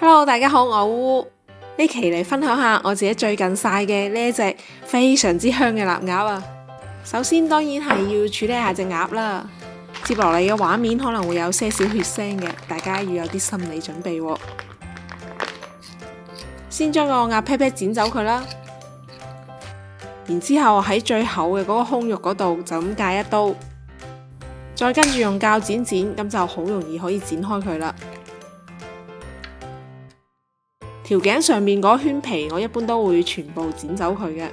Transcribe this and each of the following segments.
Hello， 大家好，我烏呢期嚟分享下我自己最近曬嘅呢一隻非常之香嘅臘鴨啊。首先當然係要處理下隻鴨啦，接落嚟嘅畫面可能會有些少血腥嘅，大家要有啲心理準備喎。先將個鴨屁屁剪走佢啦，然之後喺最厚嘅嗰個胸肉嗰度就咁界一刀，再跟住用鉸剪剪，咁就好容易可以剪開佢啦。條頸上面嗰圈皮我一般都會全部剪走佢嘅，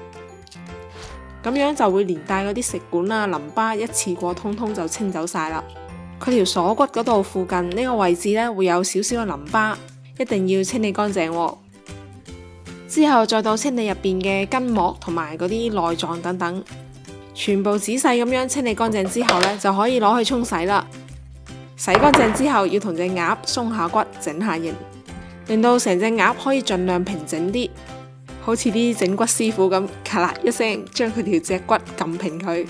咁樣就會連帶嗰啲食管啊、淋巴一次過通通就清走晒啦。佢條鎖骨嗰度附近呢個位置呢，會有少少嘅淋巴，一定要清理乾淨喎。之後再到清理入邊嘅筋膜同埋嗰啲內臟等等，全部仔細咁樣清理乾淨之後呢，就可以攞去沖洗啦。洗乾淨之後要同隻鴨鬆下骨，整下形，令到成隻鴨可以盡量平整啲，好似啲整骨師傅咁，咔啦一聲將佢條脊骨撳平佢。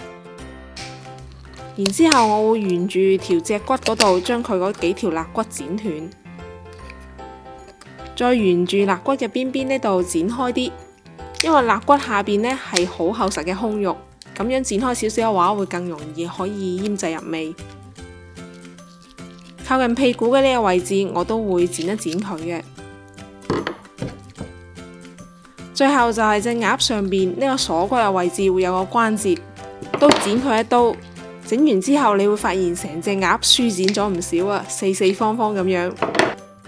然之後我會沿住條脊骨嗰度將佢嗰幾條肋骨剪斷，再沿住肋骨嘅邊邊呢度剪開啲，因為肋骨下邊呢係好厚實嘅胸肉，咁樣剪開少少嘅話會更容易可以醃製入味。靠近屁股嘅呢個位置我都會剪一剪佢嘅。最後就係隻鴨上邊呢個鎖骨嘅位置會有個關節，都剪佢一刀。整完之後你會發現成隻鴨舒展咗唔少啊，四四方方咁樣，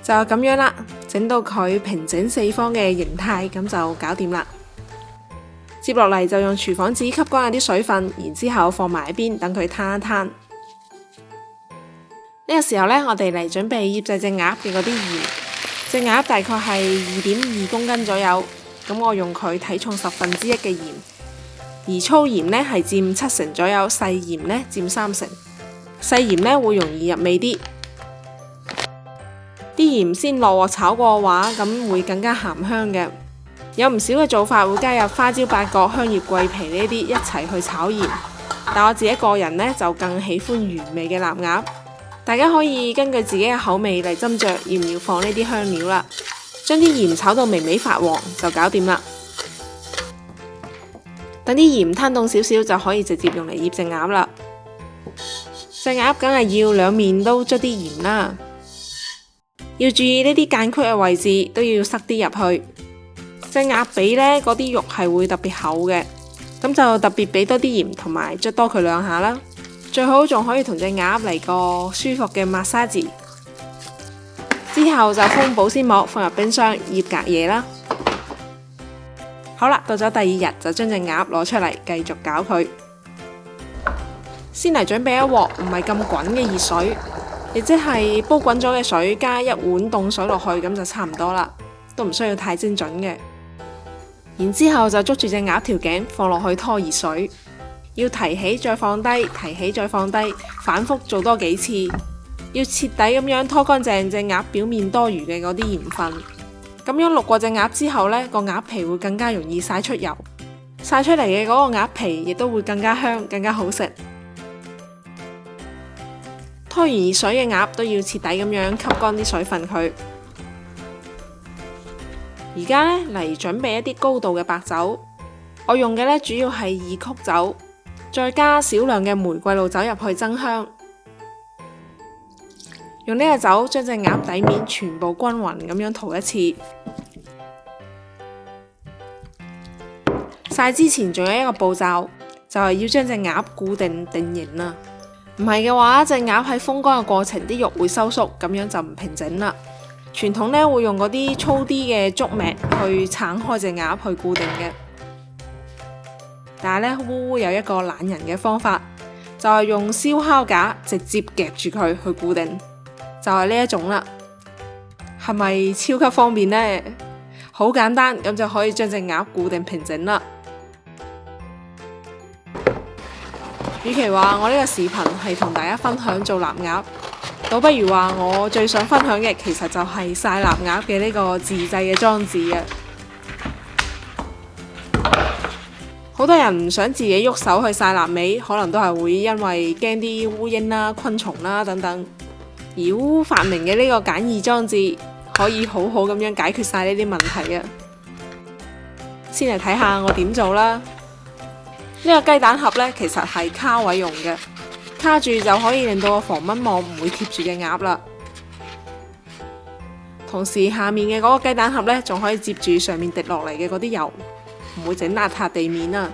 就咁樣啦。整到佢平整四方嘅形態，咁就搞掂啦。接落嚟就用廚房紙吸乾嗰啲水分，然之後放埋一邊等佢攤一攤。呢個時候呢，我哋嚟準備醃製隻鴨嘅嗰啲鹽。隻鴨大概係2.2公斤左右，咁我用佢體重1/10嘅鹽，而粗鹽呢係佔7成左右，細鹽呢佔3成。細鹽呢會容易入味啲，啲鹽先落鑊炒過嘅話，咁會更加鹹香嘅。有唔少嘅做法會加入花椒、八角、香葉、桂皮呢啲一齊去炒鹽，但我自己個人呢就更喜歡原味嘅臘鴨。大家可以根據自己嘅口味嚟斟酌要唔要放呢啲香料啦。將啲鹽炒到微微發黃就搞掂啦。等啲鹽攤凍少少就可以直接用嚟醃隻鴨啦。隻鴨梗係要兩面都捽啲鹽啦，要注意呢啲間隙嘅位置都要塞啲入去。隻鴨髀呢嗰啲肉係會特別厚嘅，咁就特別俾多啲鹽同埋捽多佢2下啦。最好仲可以同隻鴨嚟個舒服嘅抹砂紙，之後就封保鮮膜放入冰箱醃隔夜啦。好啦，到咗第2日就將隻鴨攞出嚟繼續搞佢。先嚟準備一鑊唔係咁滾嘅熱水，亦即係煲滾咗嘅水加1碗凍水落去，咁就差唔多啦，都唔需要太精準嘅。然之後就捉住隻鴨條頸放落去拖熱水。要提起再放低，提起再放低，反覆做多幾次，要徹底咁樣拖乾淨隻鴨表面多餘嘅嗰啲鹽分。咁樣渌過隻鴨之後呢，個鴨皮會更加容易曬出油，曬出嚟嘅嗰個鴨皮亦都會更加香，更加好食。拖完熱水嘅鴨都要徹底咁樣吸乾啲水分佢。而家呢，嚟準備一啲高度嘅白酒，我用嘅呢主要係2曲酒。再加少量嘅玫瑰露酒入去增香，用呢個酒將隻鴨底面全部均勻咁樣塗一次。曬之前仲有一個步驟，就係要將隻鴨固定定型啦。唔係嘅話，隻鴨喺風乾嘅過程啲肉會收縮，咁樣就唔平整啦。傳統呢會用嗰啲粗啲嘅竹篾去撐開隻鴨去固定嘅。但係呢，烏烏有一個懶人嘅方法，就係用燒烤架直接夾住佢去固定，就係呢一種啦。係咪超級方便呢？好簡單，咁就可以將隻鴨固定平整啦。與其話我呢個視頻係同大家分享做臘鴨，倒不如話我最想分享嘅其實就係曬臘鴨嘅呢個自製嘅裝置啊！好多人唔想自己喐手去曬臘味，可能都係會因為驚啲烏蠅啦、昆蟲啦等等。而烏發明嘅呢個簡易裝置，可以好好咁樣解決晒呢啲問題啊！先嚟睇下我點做啦。呢個雞蛋盒呢，其實係卡位用嘅，卡住就可以令到個防蚊網唔會貼住嘅鴨啦。同時下面嘅嗰個雞蛋盒呢，仲可以接住上面滴落嚟嘅嗰啲油，唔會整邋遢地面啊！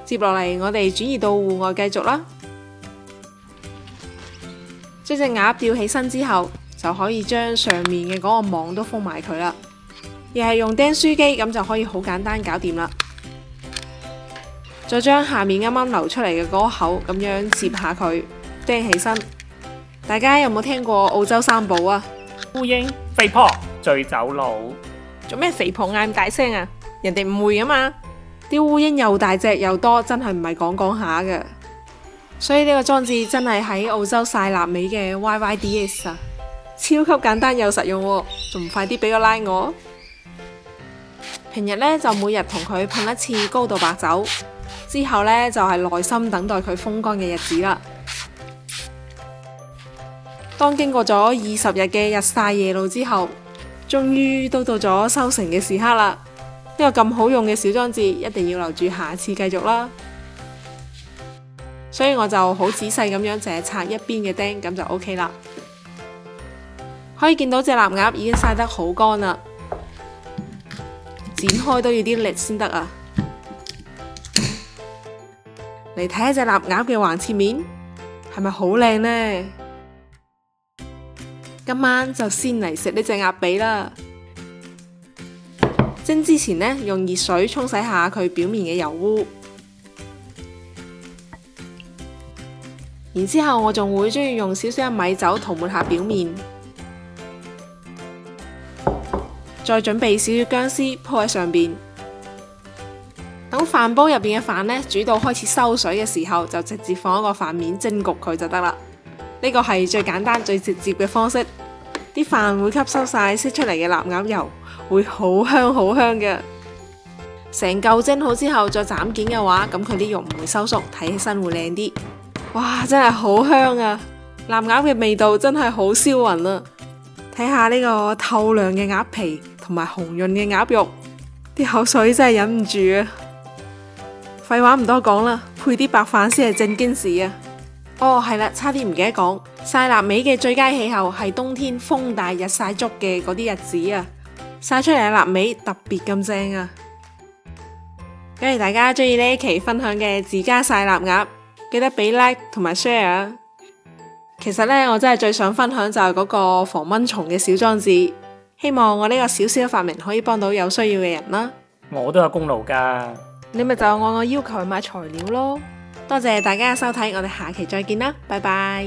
接落嚟，我哋轉移到戶外繼續啦。將隻鴨吊起身之後，就可以將上面嘅嗰個網都封埋佢啦。又係用釘書機，咁就可以好簡單搞掂啦。再將下面啱啱流出嚟嘅嗰個口咁樣接下佢，釘起身。大家有冇聽過澳洲三寶啊？烏蠅、肥婆、醉酒佬。做咩肥婆嗌咁大聲啊？人哋誤會啊嘛！啲烏蠅又大隻又多，真係唔係講講下嘅。所以呢個裝置真係喺澳洲晒臘味嘅 YYDS 啊，超級簡單又實用喎，仲唔快啲俾個 like 我？平日呢，就每日同佢噴一次高度白酒，之後呢，就係耐心等待佢風乾嘅日子啦。當經過咗20日嘅日曬夜露之後，終於都到咗收成嘅時刻啦。呢個咁好用嘅小裝置，一定要留住下次繼續啦。所以我就好仔細咁樣淨係拆一邊嘅釘，咁就 OK 啦。可以見到隻臘鴨已經曬得好乾啦，剪開都要啲力先得啊！嚟睇下隻臘鴨嘅橫切面，係咪好靚呢？今晚就先嚟食呢隻鴨髀啦。蒸之前呢，用熱水沖洗下佢表面嘅油污，然之後我仲會中意用少少嘅米酒塗抹下表面，再準備少少薑絲鋪喺上邊。等飯煲入邊嘅飯呢煮到開始收水嘅時候，就直接放一個飯面蒸焗佢就得啦。呢個係最簡單最直接嘅方式，啲飯會吸收晒釋出嚟嘅臘鴨油，會好香好香嘅。成嚿蒸好之後再斬件嘅話，咁佢啲肉唔會收縮，睇起身會靚啲。哇，真係好香啊！臘鴨嘅味道真係好銷魂啊！睇下呢個透亮嘅鴨皮同埋紅潤嘅鴨肉，啲口水真係忍唔住啊！廢話唔多講啦，配啲白飯先係正經事啊！哦，係啦，差啲唔記得講，曬臘味嘅最佳氣候係冬天風大日曬足嘅嗰啲日子啊，曬出嚟嘅臘味特別咁正啊！假如大家中意呢一期分享嘅自家曬臘鴨，記得俾 like 同埋 share 啊！其實呢，我真係最想分享就係嗰個防蚊蟲嘅小裝置，希望我呢個小小嘅發明可以幫到有需要嘅人啦。我都有功勞㗎。你咪就按我要求去買材料咯。多謝大家嘅收睇，我哋下期再見啦，拜拜。